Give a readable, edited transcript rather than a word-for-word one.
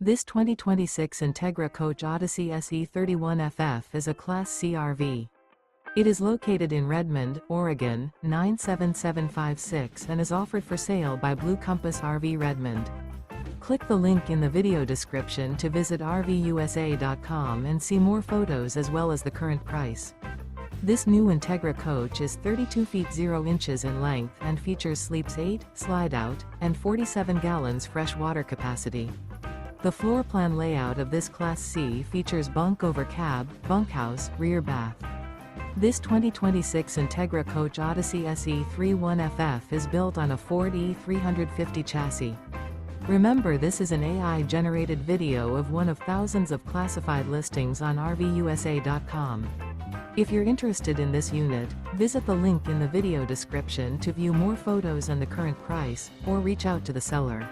This 2026 Entegra Coach Odyssey SE 31FF is a Class C RV. It is located in Redmond, Oregon, 97756 and is offered for sale by Blue Compass RV Redmond. Click the link in the video description to visit RVUSA.com and see more photos as well as the current price. This new Entegra coach is 32 feet 0 inches in length and features sleeps 8, slide-out, and 47 gallons fresh water capacity. The floor plan layout of this Class C features bunk over cab, bunkhouse, rear bath. This 2026 Entegra Coach Odyssey SE 31FF is built on a Ford E350 chassis. Remember, this is an AI-generated video of one of thousands of classified listings on RVUSA.com. If you're interested in this unit, visit the link in the video description to view more photos and the current price, or reach out to the seller.